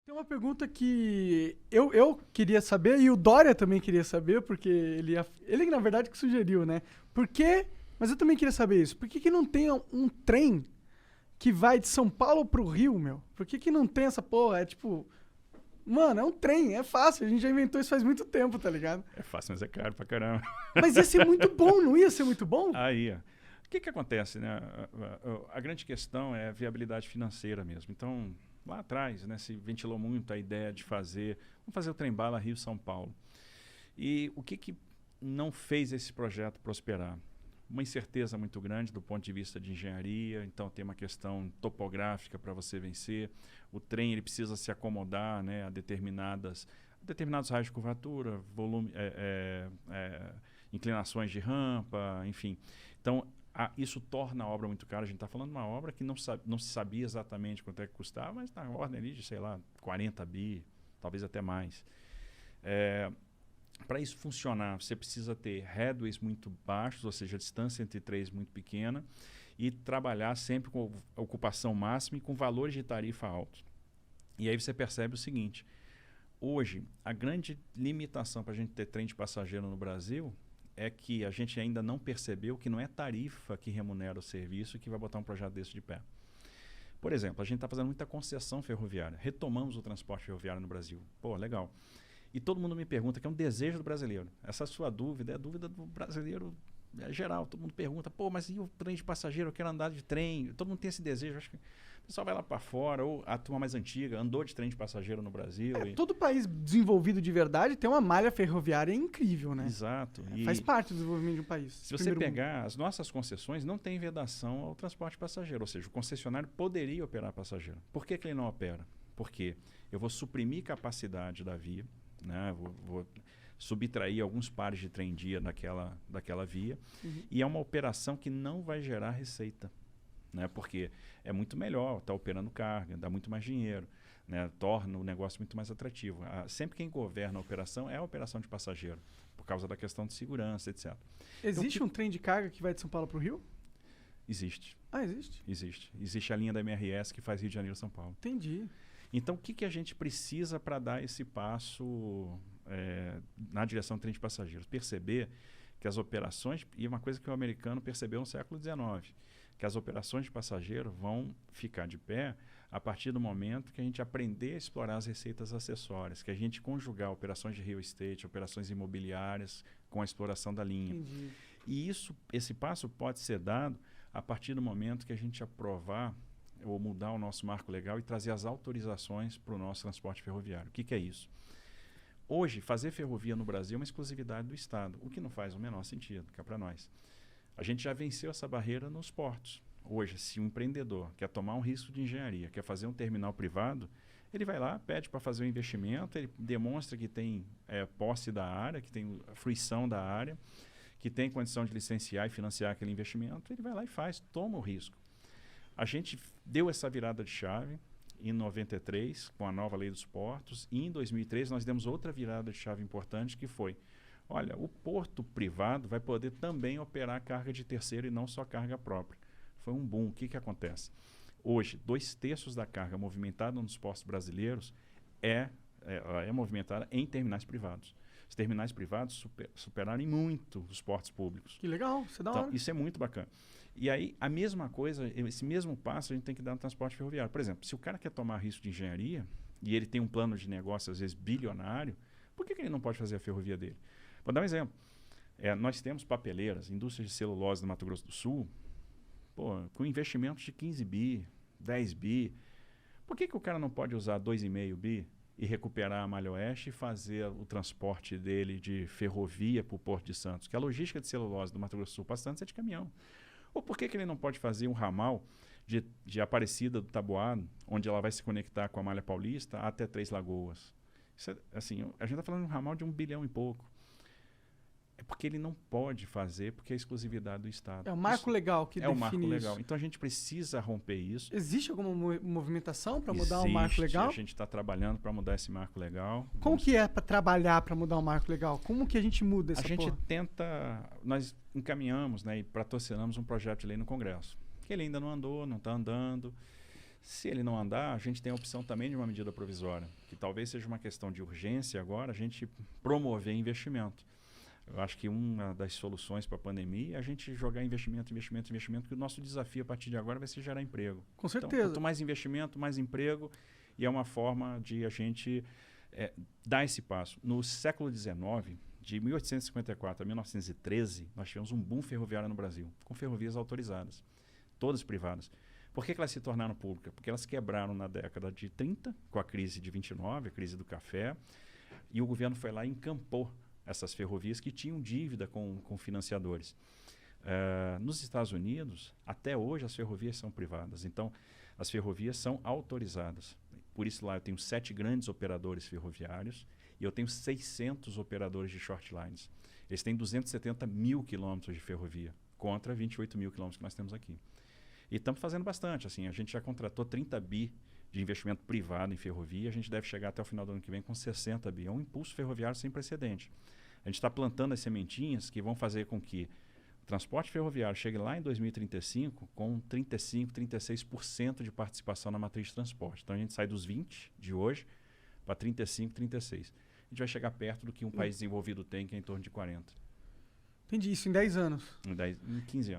Tem uma pergunta que eu queria saber e o Dória também queria saber, porque ele na verdade que sugeriu, né? Por quê? Mas eu também queria saber isso. Por que que não tem um trem que vai de São Paulo pro Rio, meu? Por que que não tem essa porra? É tipo, mano, é um trem, é fácil. A gente já inventou isso faz muito tempo, tá ligado? É fácil, mas é caro pra caramba. Mas ia ser muito bom, não ia ser muito bom? Aí, ó. O que acontece, né? A grande questão é a viabilidade financeira mesmo. Então, lá atrás, né, se ventilou muito a ideia de vamos fazer o trem-bala Rio-São Paulo. E o que não fez esse projeto prosperar? Uma incerteza muito grande do ponto de vista de engenharia, então tem uma questão topográfica para você vencer. O trem ele precisa se acomodar, né, a determinados raios de curvatura, volume, inclinações de rampa, enfim. Então, isso torna a obra muito cara. A gente está falando de uma obra que não se sabia exatamente quanto é que custava, mas na ordem ali de, sei lá, 40 bi, talvez até mais. Para isso funcionar, você precisa ter headways muito baixos, ou seja, a distância entre três muito pequena, e trabalhar sempre com ocupação máxima e com valores de tarifa altos. E aí você percebe o seguinte: hoje, a grande limitação para a gente ter trem de passageiro no Brasil é que a gente ainda não percebeu que não é tarifa que remunera o serviço que vai botar um projeto desse de pé. Por exemplo, a gente está fazendo muita concessão ferroviária. Retomamos o transporte ferroviário no Brasil. Pô, legal. E todo mundo me pergunta, que é um desejo do brasileiro. Essa sua dúvida é a dúvida do brasileiro geral. Todo mundo pergunta, pô, mas e o trem de passageiro? Eu quero andar de trem. Todo mundo tem esse desejo. Acho que o pessoal vai lá para fora, ou a turma mais antiga andou de trem de passageiro no Brasil. Todo país desenvolvido de verdade tem uma malha ferroviária incrível, né? Exato. Faz parte do desenvolvimento de um país. Se você pegar as nossas concessões, não tem vedação ao transporte passageiro. Ou seja, o concessionário poderia operar passageiro. Por que ele não opera? Porque eu vou suprimir capacidade da via, né? Vou subtrair alguns pares de trem-dia daquela via, e é uma operação que não vai gerar receita, né? Porque é muito melhor estar operando carga, dá muito mais dinheiro, né? Torna o negócio muito mais atrativo. Sempre quem governa a operação é a operação de passageiro, por causa da questão de segurança, etc. Existe então, um trem de carga que vai de São Paulo para o Rio? Existe. Ah, existe? Existe. Existe a linha da MRS que faz Rio de Janeiro e São Paulo. Entendi. Então, o que a gente precisa para dar esse passo na direção do trem de passageiros? Perceber que as operações, e uma coisa que o americano percebeu no século XIX, que as operações de passageiro vão ficar de pé a partir do momento que a gente aprender a explorar as receitas acessórias, que a gente conjugar operações de real estate, operações imobiliárias com a exploração da linha. Entendi. E esse passo pode ser dado a partir do momento que a gente aprovar ou mudar o nosso marco legal e trazer as autorizações para o nosso transporte ferroviário. O que é isso? Hoje, fazer ferrovia no Brasil é uma exclusividade do Estado, o que não faz o menor sentido, que é para nós. A gente já venceu essa barreira nos portos. Hoje, se um empreendedor quer tomar um risco de engenharia, quer fazer um terminal privado, ele vai lá, pede para fazer um investimento, ele demonstra que tem posse da área, que tem fruição da área, que tem condição de licenciar e financiar aquele investimento, ele vai lá e faz, toma o risco. A gente deu essa virada de chave em 93, com a nova lei dos portos, e em 2003 nós demos outra virada de chave importante, que foi, olha, o porto privado vai poder também operar carga de terceiro e não só carga própria. Foi um boom. O que acontece? Hoje, 2/3 da carga movimentada nos portos brasileiros é movimentada em terminais privados. Os terminais privados superaram muito os portos públicos. Que legal, isso é da hora. Então, isso é muito bacana. E aí, a mesma coisa, esse mesmo passo a gente tem que dar no transporte ferroviário. Por exemplo, se o cara quer tomar risco de engenharia e ele tem um plano de negócio, às vezes, bilionário, por que ele não pode fazer a ferrovia dele? Vou dar um exemplo. Nós temos papeleiras, indústrias de celulose no Mato Grosso do Sul, com investimentos de 15 bi, 10 bi. Por que o cara não pode usar 2,5 bi e recuperar a Malha Oeste e fazer o transporte dele de ferrovia para o Porto de Santos? Que a logística de celulose do Mato Grosso do Sul para Santos é de caminhão. Ou por que ele não pode fazer um ramal de Aparecida do Taboado, onde ela vai se conectar com a Malha Paulista até Três Lagoas? Isso assim, a gente está falando de um ramal de 1 bilhão e pouco. É porque ele não pode fazer, porque é exclusividade do Estado. É o marco legal que define isso. É o marco legal. Então a gente precisa romper isso. Existe alguma movimentação para mudar o marco legal? A gente está trabalhando para mudar esse marco legal. Como que é para trabalhar para mudar o marco legal? Como que a gente muda essa porra? Nós encaminhamos, né, e patrocinamos um projeto de lei no Congresso. Que ele ainda não andou, não está andando. Se ele não andar, a gente tem a opção também de uma medida provisória, que talvez seja uma questão de urgência agora, a gente promover investimento. Eu acho que uma das soluções para a pandemia é a gente jogar investimento, que o nosso desafio a partir de agora vai ser gerar emprego. Com certeza. Então, quanto mais investimento, mais emprego, e é uma forma de a gente dar esse passo. No século XIX, de 1854 a 1913, nós tivemos um boom ferroviário no Brasil, com ferrovias autorizadas, todas privadas. Por que elas se tornaram públicas? Porque elas quebraram na década de 30, com a crise de 29, a crise do café, e o governo foi lá e encampou essas ferrovias que tinham dívida com financiadores. Nos Estados Unidos, até hoje, as ferrovias são privadas. Então, as ferrovias são autorizadas. Por isso, lá eu tenho 7 grandes operadores ferroviários e eu tenho 600 operadores de short lines. Eles têm 270 mil quilômetros de ferrovia, contra 28 mil quilômetros que nós temos aqui. E estamos fazendo bastante. Assim, a gente já contratou 30 bi de investimento privado em ferrovia. A gente deve chegar até o final do ano que vem com 60 bi. É um impulso ferroviário sem precedente. A gente está plantando as sementinhas que vão fazer com que o transporte ferroviário chegue lá em 2035 com 35%, 36% de participação na matriz de transporte. Então a gente sai dos 20% de hoje para 35%, 36%. A gente vai chegar perto do que um país desenvolvido tem, que é em torno de 40%. Entendi, isso em 10 anos. Em 15 anos.